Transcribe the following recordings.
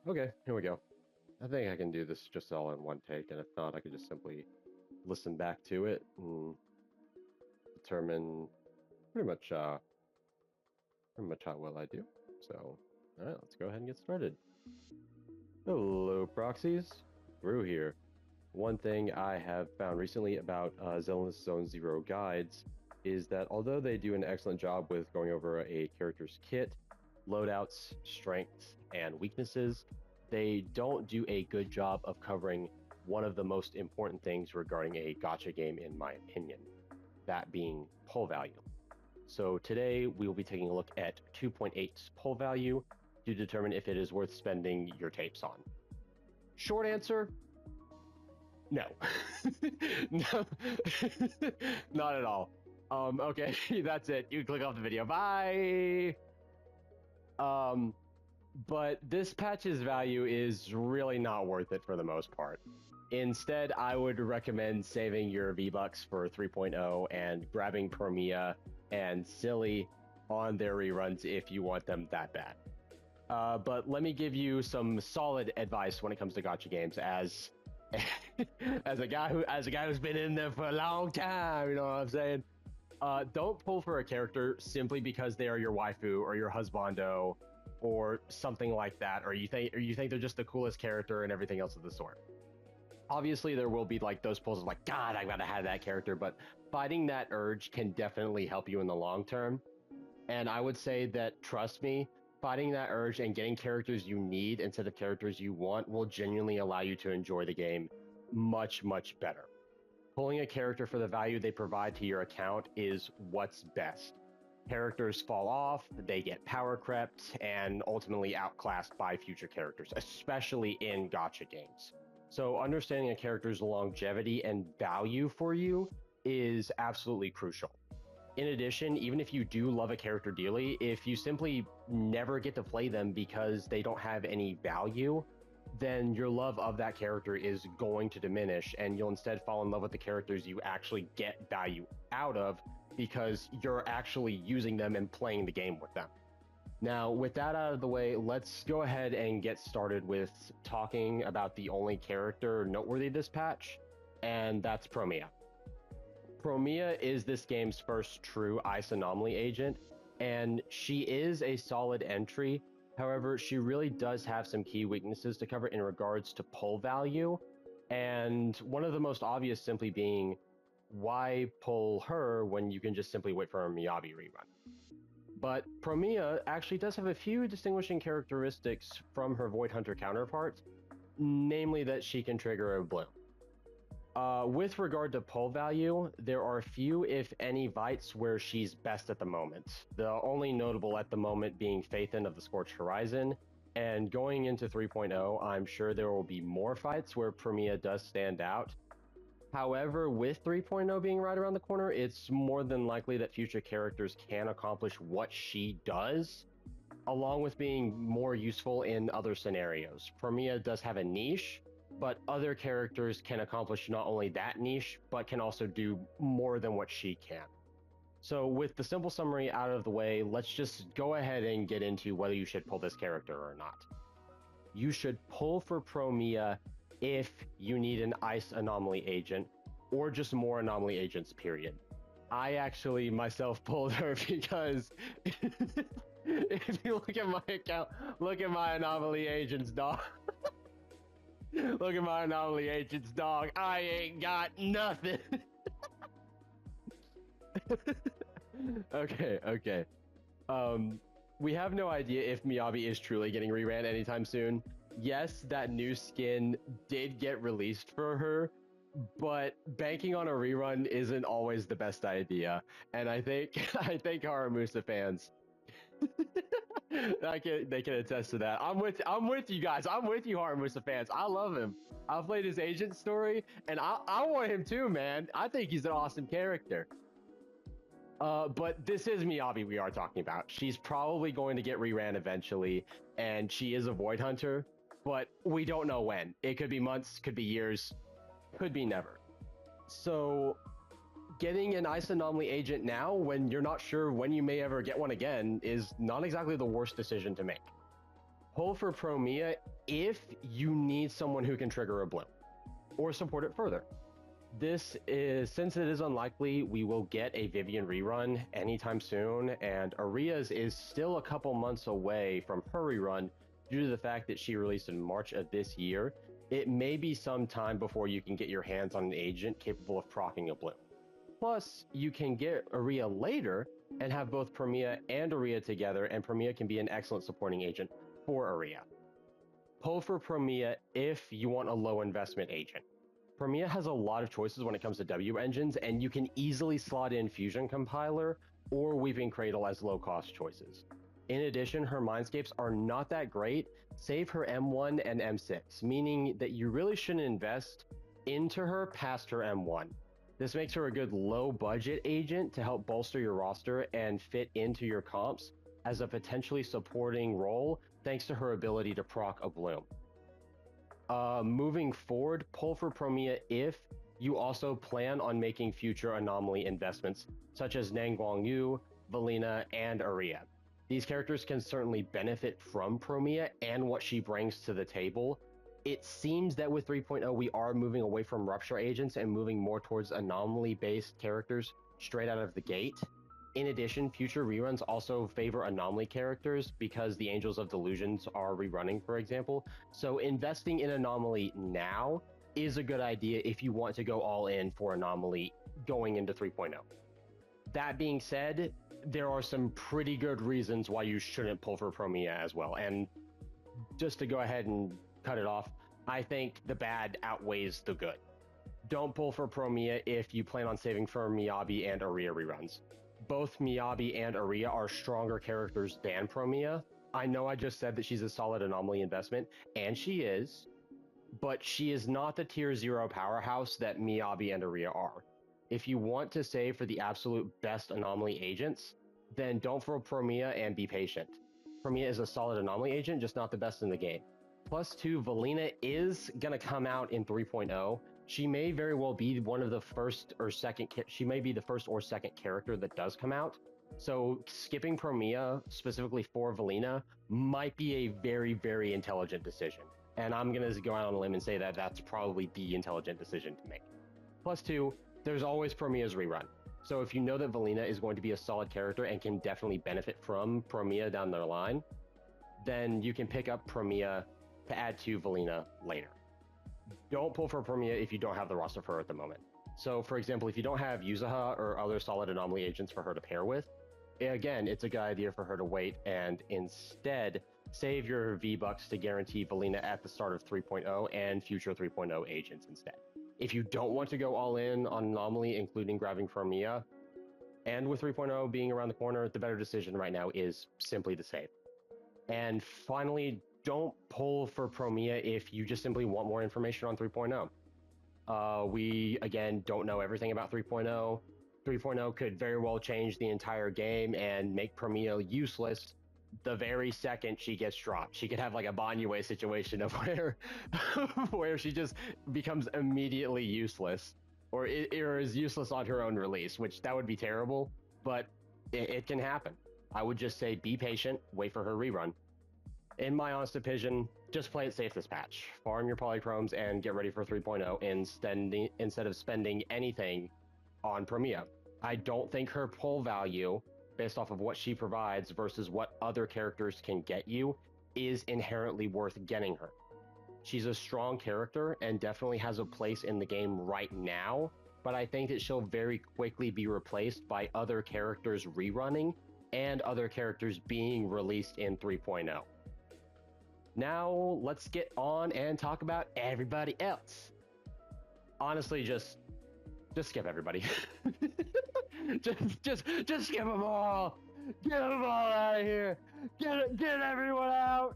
Okay, here we go. I think I can do this just all in one take, and if not, I could just simply listen back to it and determine pretty much how well I do. So, all right, let's go ahead and get started. Hello, proxies. Brew here. One thing I have found recently about Zenless Zone Zero guides is that although they do an excellent job with going over a character's kit, loadouts, strengths, and weaknesses, they don't do a good job of covering one of the most important things regarding a gacha game, in my opinion, that being pull value. So today we will be taking a look at 2.8's pull value to determine if it is worth spending your tapes on. Short answer, no. No, not at all. Okay, that's it. You can click off the video. Bye. But this patch's value is really not worth it for the most part. Instead, I would recommend saving your V-Bucks for 3.0 and grabbing Promia and Silly on their reruns if you want them that bad. But let me give you some solid advice when it comes to gacha games as as a guy who's been in there for a long time, you know what I'm saying? Don't pull for a character simply because they are your waifu or your husbando or something like that, or you think they're just the coolest character and everything else of the sort. Obviously, there will be like those pulls of like, God, I gotta have that character, but fighting that urge can definitely help you in the long term. And I would say that, trust me, fighting that urge and getting characters you need instead of characters you want will genuinely allow you to enjoy the game much, much better. Pulling a character for the value they provide to your account is what's best. Characters fall off, they get power crept, and ultimately outclassed by future characters, especially in gacha games. So understanding a character's longevity and value for you is absolutely crucial. In addition, even if you do love a character dearly, if you simply never get to play them because they don't have any value, then your love of that character is going to diminish, and you'll instead fall in love with the characters you actually get value out of because you're actually using them and playing the game with them. Now, with that out of the way, let's go ahead and get started with talking about the only character noteworthy this patch, and that's Promia. Promia is this game's first true ice anomaly agent, and she is a solid entry. However, she really does have some key weaknesses to cover in regards to pull value, and one of the most obvious simply being, why pull her when you can just simply wait for a Miyabi rerun? But Promia actually does have a few distinguishing characteristics from her Void Hunter counterpart, namely that she can trigger a bloom. With regard to pull value, there are few, if any, fights where she's best at the moment. The only notable at the moment being Phaethon of the Scorched Horizon, and going into 3.0, I'm sure there will be more fights where Promia does stand out. However, with 3.0 being right around the corner, it's more than likely that future characters can accomplish what she does, along with being more useful in other scenarios. Promia does have a niche, but other characters can accomplish not only that niche, but can also do more than what she can. So with the simple summary out of the way, let's just go ahead and get into whether you should pull this character or not. You should pull for Promia if you need an ice anomaly agent, or just more anomaly agents, period. I actually myself pulled her because if you look at my account, look at my anomaly agents, dog. Look at my anomaly agents, dog. I ain't got nothing. Okay. We have no idea if Miyabi is truly getting reran anytime soon. Yes, that new skin did get released for her, but banking on a rerun isn't always the best idea. And I think Haramusa fans they can attest to that. I'm with you guys. I'm with you, Haramusa fans. I love him. I've played his agent story, and I want him too, man. I think he's an awesome character. But this is Miyabi we are talking about. She's probably going to get reran eventually, and she is a Void Hunter, but we don't know when. It could be months, could be years, could be never. So getting an ice anomaly agent now when you're not sure when you may ever get one again is not exactly the worst decision to make. Pull for Promia if you need someone who can trigger a bloom or support it further. This is, since it is unlikely we will get a Vivian rerun anytime soon, and Aria's is still a couple months away from her rerun due to the fact that she released in March of this year, it may be some time before you can get your hands on an agent capable of proccing a bloom. Plus, you can get Aria later and have both Promia and Aria together, and Promia can be an excellent supporting agent for Aria. Pull for Promia if you want a low investment agent. Promia has a lot of choices when it comes to W engines, and you can easily slot in Fusion Compiler or Weeping Cradle as low-cost choices. In addition, her mindscapes are not that great, save her M1 and M6, meaning that you really shouldn't invest into her past her M1. This makes her a good low-budget agent to help bolster your roster and fit into your comps as a potentially supporting role, thanks to her ability to proc a bloom. Moving forward, pull for Promia if you also plan on making future anomaly investments, such as Nang Guangyu, Valina, and Aria. These characters can certainly benefit from Promia and what she brings to the table. It seems that with 3.0, we are moving away from Rupture agents and moving more towards anomaly-based characters straight out of the gate. In addition, future reruns also favor anomaly characters because the Angels of Delusions are rerunning, for example. So investing in anomaly now is a good idea if you want to go all in for anomaly going into 3.0. That being said, there are some pretty good reasons why you shouldn't pull for Promia as well. And just to go ahead and cut it off, I think the bad outweighs the good. Don't pull for Promia if you plan on saving for Miyabi and Aria reruns. Both Miyabi and Aria are stronger characters than Promia. I know I just said that she's a solid anomaly investment, and she is, but she is not the tier 0 powerhouse that Miyabi and Aria are. If you want to save for the absolute best anomaly agents, then don't throw Promia and be patient. Promia is a solid anomaly agent, just not the best in the game. Plus 2, Valina is going to come out in 3.0. She may very well be one of the first or second, she may be the first or second character that does come out. So skipping Promia specifically for Valina might be a very, very intelligent decision. And I'm going to go out on a limb and say that that's probably the intelligent decision to make. Plus 2, there's always Promia's rerun. So if you know that Valina is going to be a solid character and can definitely benefit from Promia down the line, then you can pick up Promia to add to Valina later. Don't pull for Promia if you don't have the roster for her at the moment. So for example, if you don't have Yuzaha or other solid anomaly agents for her to pair with, again, it's a good idea for her to wait and instead save your V-Bucks to guarantee Valina at the start of 3.0 and future 3.0 agents instead. If you don't want to go all in on anomaly, including grabbing Promia, and with 3.0 being around the corner, the better decision right now is simply to save. And finally, don't pull for Promia if you just simply want more information on 3.0. We, again, don't know everything about 3.0. 3.0 could very well change the entire game and make Promia useless the very second she gets dropped. She could have like a Banyue situation of where she just becomes immediately useless, or is useless on her own release, which that would be terrible, but it can happen. I would just say be patient, wait for her rerun. In my honest opinion, just play it safe this patch. Farm your polychromes and get ready for 3.0 instead of spending anything on Promia. I don't think her pull value, based off of what she provides versus what other characters can get you, is inherently worth getting her. She's a strong character and definitely has a place in the game right now, but I think that she'll very quickly be replaced by other characters rerunning and other characters being released in 3.0. Now, let's get on and talk about everybody else. Honestly, just skip everybody. just skip them all. Get them all out of here. Get everyone out.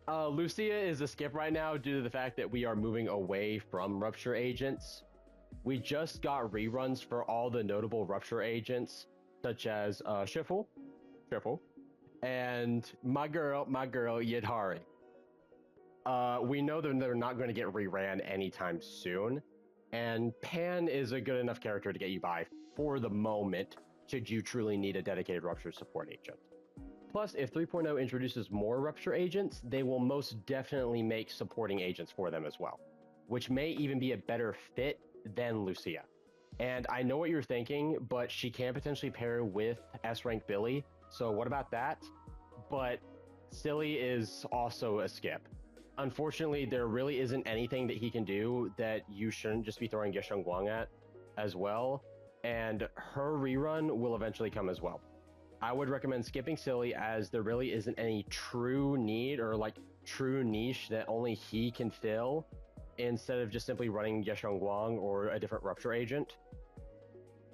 Lucia is a skip right now due to the fact that we are moving away from Rupture agents. We just got reruns for all the notable Rupture agents, such as Shiffle, and my girl Yidhari. We know that they're not going to get reran anytime soon, and Pan is a good enough character to get you by for the moment, should you truly need a dedicated Rupture support agent. Plus, if 3.0 introduces more Rupture agents, they will most definitely make supporting agents for them as well, which may even be a better fit than Lucia. And I know what you're thinking, but she can potentially pair with S-Rank Billy, so what about that? But Silly is also a skip. Unfortunately, there really isn't anything that he can do that you shouldn't just be throwing Yesheng Guang at as well, and her rerun will eventually come as well. I would recommend skipping Silly, as there really isn't any true need or like true niche that only he can fill, instead of just simply running Yesheng Guang or a different Rupture agent.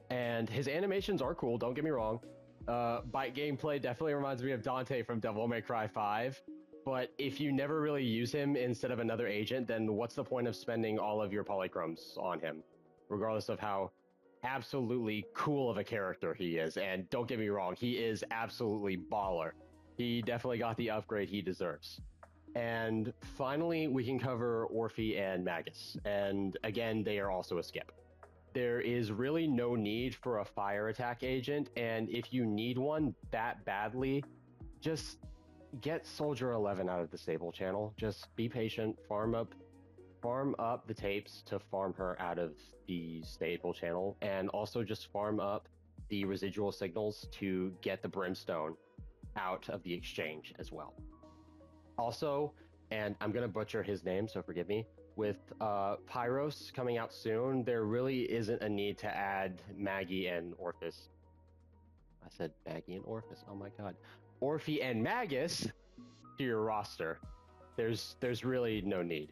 And his animations are cool, don't get me wrong. Bite gameplay definitely reminds me of Dante from Devil May Cry 5, but if you never really use him instead of another agent, then what's the point of spending all of your polychromes on him, regardless of how absolutely cool of a character he is? And don't get me wrong, he is absolutely baller. He definitely got the upgrade he deserves. And finally, we can cover Orphe and Magus, and again, they are also a skip. There is really no need for a fire attack agent, and if you need one that badly, just get Soldier 11 out of the stable channel. Just be patient, farm up the tapes to farm her out of the stable channel, and also just farm up the residual signals to get the Brimstone out of the exchange as well. Also, and I'm gonna butcher his name, so forgive me, with Pyros coming out soon, there really isn't a need to add Maggie and Orphis. I said Maggie and Orphis, oh my god. Orphe and Magus to your roster. There's really no need.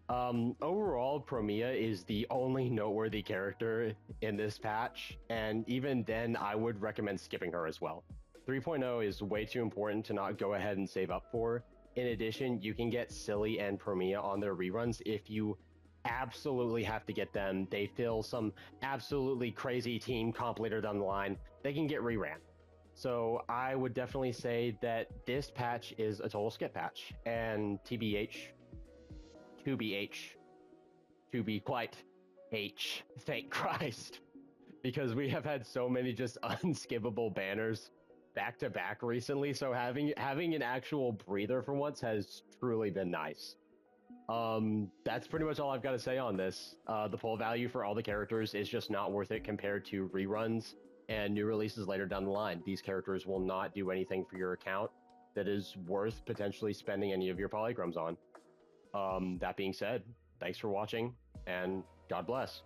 Overall, Promia is the only noteworthy character in this patch, and even then, I would recommend skipping her as well. 3.0 is way too important to not go ahead and save up for. In addition, you can get Silly and Promia on their reruns if you absolutely have to get them. They fill some absolutely crazy team comp later down the line. They can get reran. So I would definitely say that this patch is a total skip patch. And TBH, to be quite H, thank Christ. Because we have had so many just unskippable banners back to back recently, so having an actual breather for once has truly been nice. That's pretty much all I've got to say on this. The pull value for all the characters is just not worth it compared to reruns and new releases later down the line. These characters will not do anything for your account that is worth potentially spending any of your polychromes on. That being said, thanks for watching, and God bless.